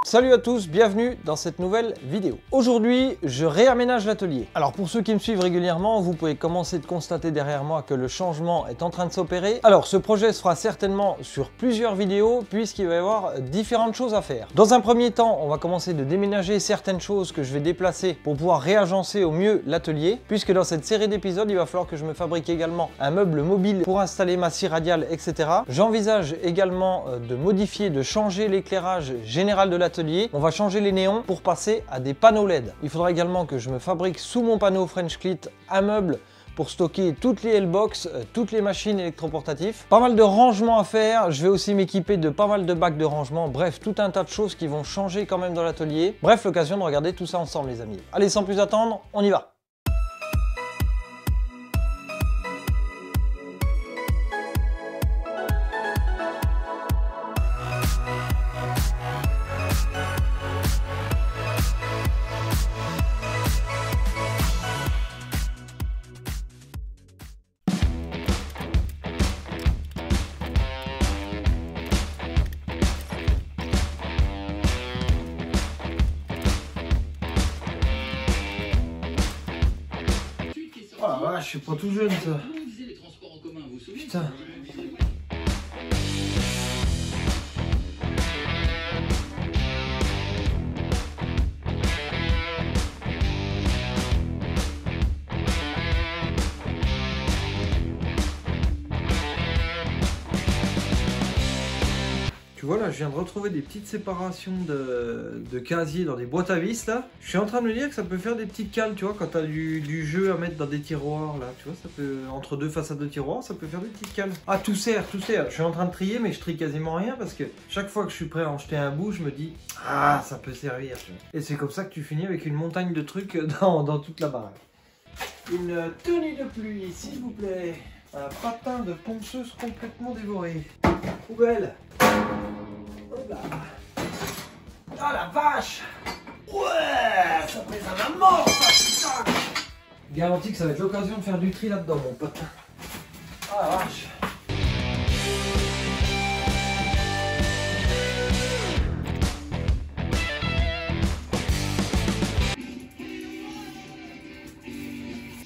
Salut à tous, bienvenue dans cette nouvelle vidéo. Aujourd'hui, je réaménage l'atelier. Alors pour ceux qui me suivent régulièrement, vous pouvez commencer de constater derrière moi que le changement est en train de s'opérer. Alors ce projet se fera certainement sur plusieurs vidéos puisqu'il va y avoir différentes choses à faire. Dans un premier temps, on va commencer de déménager certaines choses que je vais déplacer pour pouvoir réagencer au mieux l'atelier, puisque dans cette série d'épisodes, il va falloir que je me fabrique également un meuble mobile pour installer ma scie radiale, etc. J'envisage également de modifier, de changer l'éclairage général de l'atelier. On va changer les néons pour passer à des panneaux LED. Il faudra également que je me fabrique sous mon panneau French Clit un meuble pour stocker toutes les L-Box, toutes les machines électroportatives. Pas mal de rangements à faire, je vais aussi m'équiper de pas mal de bacs de rangement, bref, tout un tas de choses qui vont changer quand même dans l'atelier. Bref, l'occasion de regarder tout ça ensemble les amis. Allez, sans plus attendre, on y va. Oh la vache, je suis pas tout jeune ça. Putain. Tu vois là, je viens de retrouver des petites séparations de casiers dans des boîtes à vis là. Je suis en train de me dire que ça peut faire des petites cales, tu vois, quand tu as du jeu à mettre dans des tiroirs là. Tu vois, ça peut, entre deux façades de tiroirs, ça peut faire des petites cales. Ah, tout sert, tout sert. Je suis en train de trier, mais je trie quasiment rien parce que chaque fois que je suis prêt à en jeter un bout, je me dis, ah, ça peut servir. Tu vois. Et c'est comme ça que tu finis avec une montagne de trucs dans toute la baraque. Une tenue de pluie, s'il vous plaît. Un patin de ponceuse complètement dévoré. Poubelle. Ah la vache! Ouais! Ça pèse un mort ça, putain! Garantie que ça va être l'occasion de faire du tri là-dedans, mon pote. Ah la vache!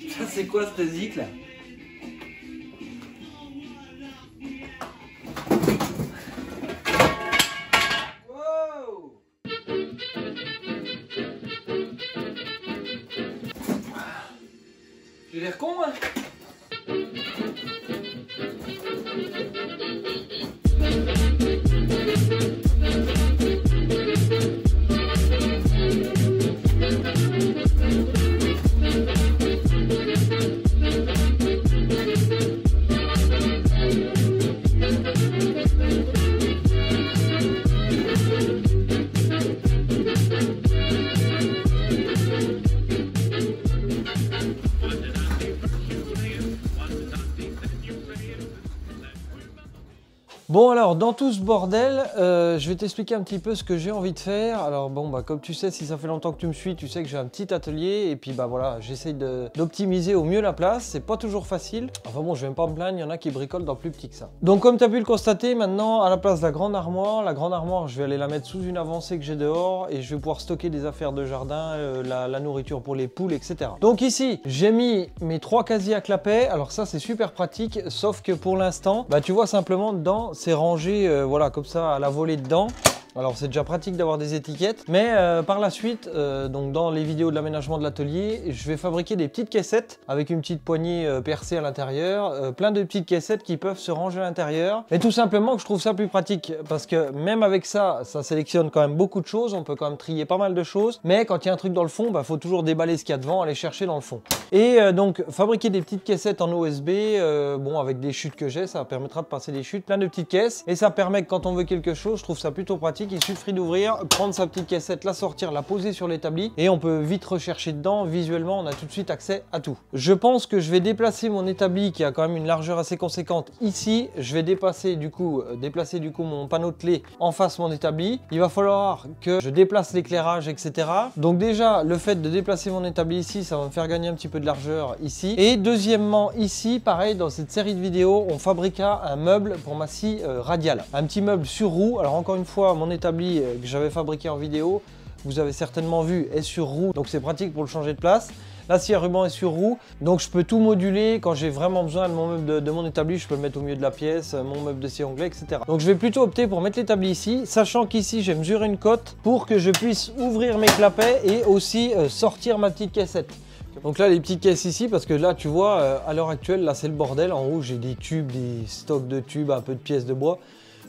Ça c'est quoi cette zik là? J'ai l'air con, hein? Bon alors, dans tout ce bordel, je vais t'expliquer un petit peu ce que j'ai envie de faire. Alors bon, bah comme tu sais, si ça fait longtemps que tu me suis, tu sais que j'ai un petit atelier et puis bah voilà, j'essaye d'optimiser au mieux la place. C'est pas toujours facile. Enfin bon, je vais même pas me plaindre, il y en a qui bricolent dans plus petit que ça. Donc comme tu as pu le constater, maintenant à la place de la grande armoire, je vais aller la mettre sous une avancée que j'ai dehors et je vais pouvoir stocker des affaires de jardin, la nourriture pour les poules, etc. Donc ici, j'ai mis mes 3 casiers à clapet. Alors ça, c'est super pratique, sauf que pour l'instant, bah tu vois simplement dedans, c'est rangé voilà comme ça à la volée dedans. Alors c'est déjà pratique d'avoir des étiquettes, mais par la suite, donc dans les vidéos de l'aménagement de l'atelier, je vais fabriquer des petites caissettes avec une petite poignée percée à l'intérieur, plein de petites caissettes qui peuvent se ranger à l'intérieur. Et tout simplement que je trouve ça plus pratique parce que même avec ça, ça sélectionne quand même beaucoup de choses, on peut quand même trier pas mal de choses, mais quand il y a un truc dans le fond, bah faut toujours déballer ce qu'il y a devant, aller chercher dans le fond. Et donc fabriquer des petites caissettes en OSB, bon avec des chutes que j'ai, ça permettra de passer des chutes, plein de petites caisses, et ça permet que quand on veut quelque chose, je trouve ça plutôt pratique. Il suffit d'ouvrir, prendre sa petite cassette, la sortir, la poser sur l'établi et on peut vite rechercher dedans. Visuellement, on a tout de suite accès à tout. Je pense que je vais déplacer mon établi qui a quand même une largeur assez conséquente ici. Je vais déplacer du coup mon panneau de clé en face mon établi. Il va falloir que je déplace l'éclairage, etc. Donc déjà, le fait de déplacer mon établi ici, ça va me faire gagner un petit peu de largeur ici. Et deuxièmement, ici, pareil, dans cette série de vidéos, on fabriquera un meuble pour ma scie radiale. Un petit meuble sur roue. Alors encore une fois, mon établi que j'avais fabriqué en vidéo, vous avez certainement vu, est sur roue, donc c'est pratique pour le changer de place. La scie à ruban est sur roue, donc je peux tout moduler. Quand j'ai vraiment besoin de mon meuble de mon établi, je peux le mettre au milieu de la pièce, mon meuble de scie anglais, etc. Donc je vais plutôt opter pour mettre l'établi ici, sachant qu'ici j'ai mesuré une cote pour que je puisse ouvrir mes clapets et aussi sortir ma petite caissette. Donc là les petites caisses ici, parce que là tu vois, à l'heure actuelle, là c'est le bordel. En haut j'ai des tubes, des stocks de tubes, un peu de pièces de bois.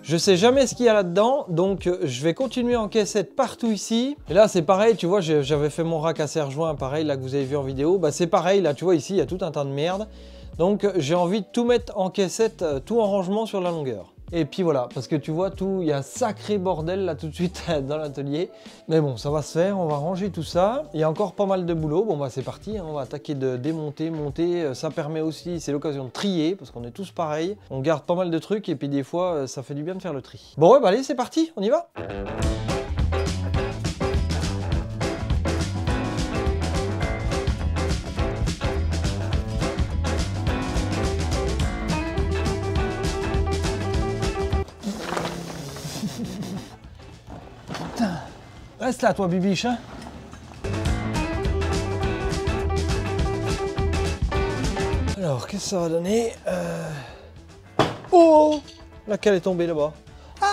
Je sais jamais ce qu'il y a là-dedans, donc je vais continuer en caissette partout ici. Et là c'est pareil, tu vois, j'avais fait mon rack à serre-joint, pareil, là que vous avez vu en vidéo. Bah c'est pareil, là tu vois ici, il y a tout un tas de merde. Donc j'ai envie de tout mettre en caissette, tout en rangement sur la longueur. Et puis voilà, parce que tu vois tout, il y a un sacré bordel là tout de suite dans l'atelier. Mais bon, ça va se faire, on va ranger tout ça. Il y a encore pas mal de boulot. Bon bah c'est parti, hein, on va attaquer de démonter, monter. Ça permet aussi, c'est l'occasion de trier, parce qu'on est tous pareils. On garde pas mal de trucs et puis des fois, ça fait du bien de faire le tri. Bon ouais, bah allez, c'est parti, on y va. Reste là, toi, bibiche, hein. Alors, qu'est-ce que ça va donner Oh, la cale est tombée là-bas. Ah!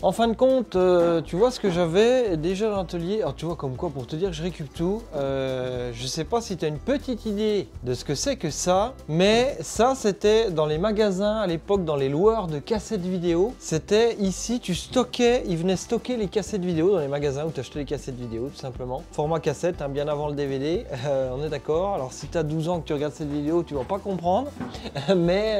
En fin de compte, tu vois ce que j'avais déjà dans l'atelier. Alors tu vois comme quoi, pour te dire que je récup tout, je sais pas si tu as une petite idée de ce que c'est que ça, mais ça c'était dans les magasins à l'époque, dans les loueurs de cassettes vidéo. C'était ici, tu stockais, ils venaient stocker les cassettes vidéo dans les magasins où tu achetais les cassettes vidéo tout simplement. Format cassette, hein, bien avant le DVD, on est d'accord. Alors si tu as 12 ans que tu regardes cette vidéo, tu vas pas comprendre, mais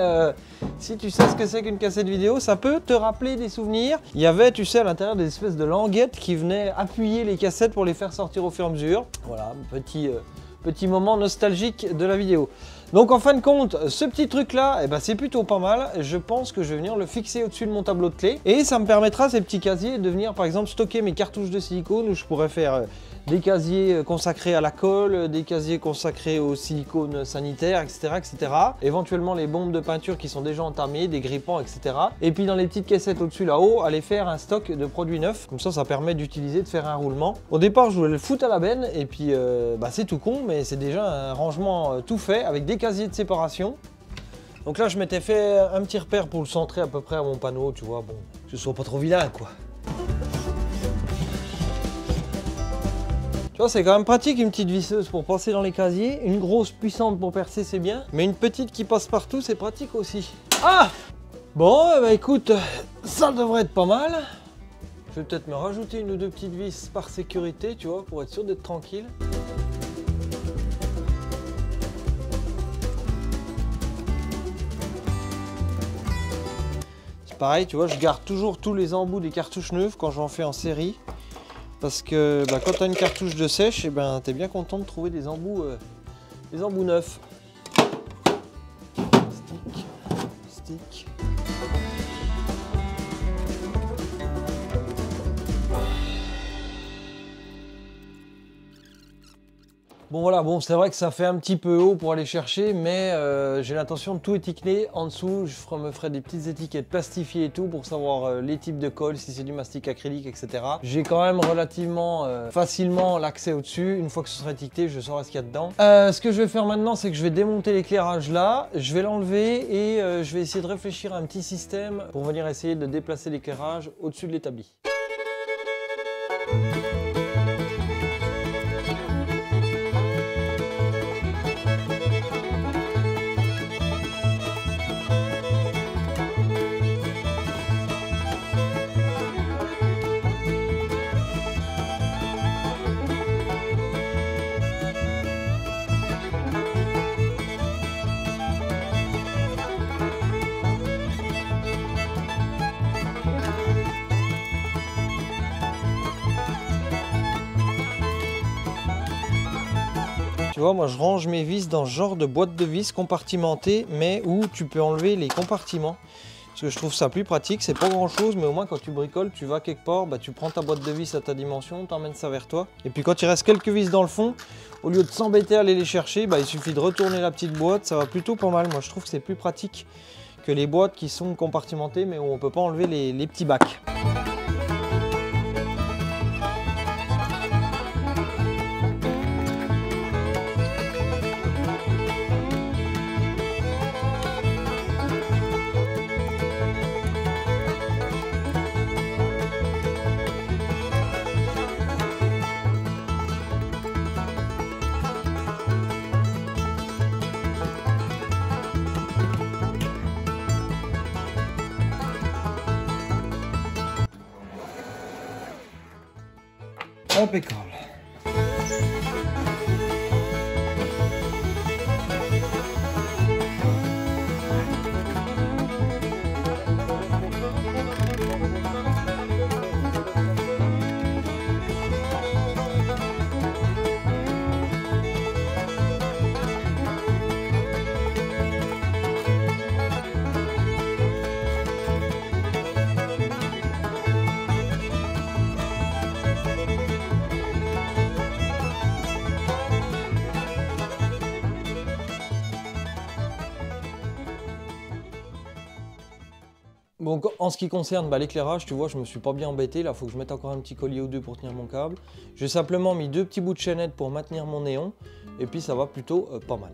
si tu sais ce que c'est qu'une cassette vidéo, ça peut te rappeler des souvenirs. Il y avait, tu sais, à l'intérieur des espèces de languettes qui venaient appuyer les cassettes pour les faire sortir au fur et à mesure. Voilà, petit moment nostalgique de la vidéo. Donc en fin de compte, ce petit truc là, eh ben, c'est plutôt pas mal. Je pense que je vais venir le fixer au-dessus de mon tableau de clés. Et ça me permettra, ces petits casiers, de venir par exemple stocker mes cartouches de silicone, où je pourrais faire des casiers consacrés à la colle, des casiers consacrés au silicone sanitaire, etc., etc. Éventuellement les bombes de peinture qui sont déjà entamées, des grippants, etc. Et puis dans les petites caissettes au-dessus là-haut, aller faire un stock de produits neufs. Comme ça permet d'utiliser, de faire un roulement. Au départ, je voulais le foutre à la benne, et puis bah, c'est tout con, mais c'est déjà un rangement tout fait, avec des casiers de séparation. Donc là, je m'étais fait un petit repère pour le centrer à peu près à mon panneau, tu vois, bon, que ce soit pas trop vilain, quoi. Tu vois, c'est quand même pratique une petite visseuse pour passer dans les casiers. Une grosse puissante pour percer, c'est bien. Mais une petite qui passe partout, c'est pratique aussi. Ah! Bon, bah écoute, ça devrait être pas mal. Je vais peut-être me rajouter une ou deux petites vis par sécurité, tu vois, pour être sûr d'être tranquille. C'est pareil, tu vois, je garde toujours tous les embouts des cartouches neuves quand j'en fais en série. Parce que bah, quand tu as une cartouche de sèche, eh ben, tu es bien content de trouver des embouts neufs. Stick. Bon voilà, bon c'est vrai que ça fait un petit peu haut pour aller chercher, mais j'ai l'intention de tout étiqueter en dessous. Je me ferai des petites étiquettes plastifiées et tout pour savoir les types de colle, si c'est du mastic acrylique, etc. J'ai quand même relativement facilement l'accès au-dessus. Une fois que ce sera étiqueté, je saurai ce qu'il y a dedans. Ce que je vais faire maintenant, c'est que je vais démonter l'éclairage là, je vais l'enlever et je vais essayer de réfléchir à un petit système pour venir essayer de déplacer l'éclairage au-dessus de l'établi. Tu vois, moi je range mes vis dans ce genre de boîte de vis compartimentée, mais où tu peux enlever les compartiments. Parce que je trouve ça plus pratique, c'est pas grand chose, mais au moins quand tu bricoles, tu vas quelque part, bah, tu prends ta boîte de vis à ta dimension, t'emmènes ça vers toi. Et puis quand il reste quelques vis dans le fond, au lieu de s'embêter à aller les chercher, bah, il suffit de retourner la petite boîte, ça va plutôt pas mal. Moi je trouve que c'est plus pratique que les boîtes qui sont compartimentées, mais où on peut pas enlever les petits bacs. Impeccable. Bon, en ce qui concerne l'éclairage, tu vois, je me suis pas bien embêté. Là, il faut que je mette encore un petit collier ou deux pour tenir mon câble. J'ai simplement mis 2 petits bouts de chaînette pour maintenir mon néon. Et puis, ça va plutôt pas mal.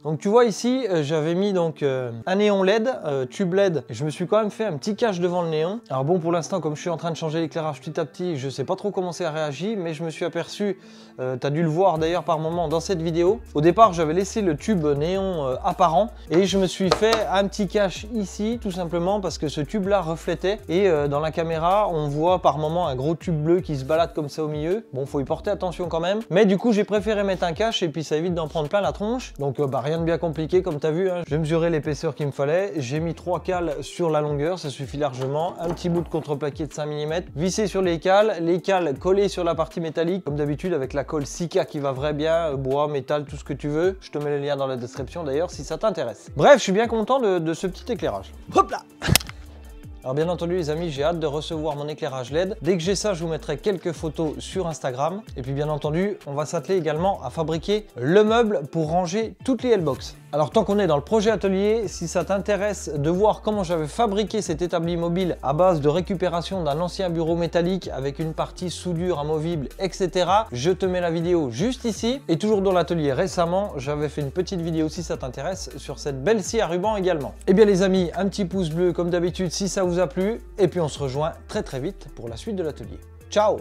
Donc tu vois ici, j'avais mis donc un néon LED, tube LED. Je me suis quand même fait un petit cache devant le néon. Alors bon, pour l'instant, comme je suis en train de changer l'éclairage petit à petit, je sais pas trop comment ça réagit, mais je me suis aperçu, tu as dû le voir d'ailleurs par moment dans cette vidéo. Au départ, j'avais laissé le tube néon apparent et je me suis fait un petit cache ici, tout simplement parce que ce tube-là reflétait et dans la caméra, on voit par moment un gros tube bleu qui se balade comme ça au milieu. Bon, faut y porter attention quand même. Mais du coup, j'ai préféré mettre un cache et puis ça évite d'en prendre plein la tronche. Donc rien de bien compliqué comme tu as vu, hein. J'ai mesuré l'épaisseur qu'il me fallait, j'ai mis 3 cales sur la longueur, ça suffit largement, un petit bout de contreplaqué de 5 mm, vissé sur les cales collées sur la partie métallique, comme d'habitude avec la colle Sika qui va vrai bien, bois, métal, tout ce que tu veux. Je te mets le lien dans la description d'ailleurs si ça t'intéresse. Bref, je suis bien content de ce petit éclairage. Hop là! Alors bien entendu les amis, j'ai hâte de recevoir mon éclairage LED. Dès que j'ai ça, je vous mettrai quelques photos sur Instagram. Et puis bien entendu, on va s'atteler également à fabriquer le meuble pour ranger toutes les L-Box. Alors tant qu'on est dans le projet atelier, si ça t'intéresse de voir comment j'avais fabriqué cet établi mobile à base de récupération d'un ancien bureau métallique avec une partie soudure amovible, etc. Je te mets la vidéo juste ici. Et toujours dans l'atelier récemment, j'avais fait une petite vidéo si ça t'intéresse sur cette belle scie à ruban également. Et bien les amis, un petit pouce bleu comme d'habitude si ça vous a plu. Et puis on se rejoint très vite pour la suite de l'atelier. Ciao!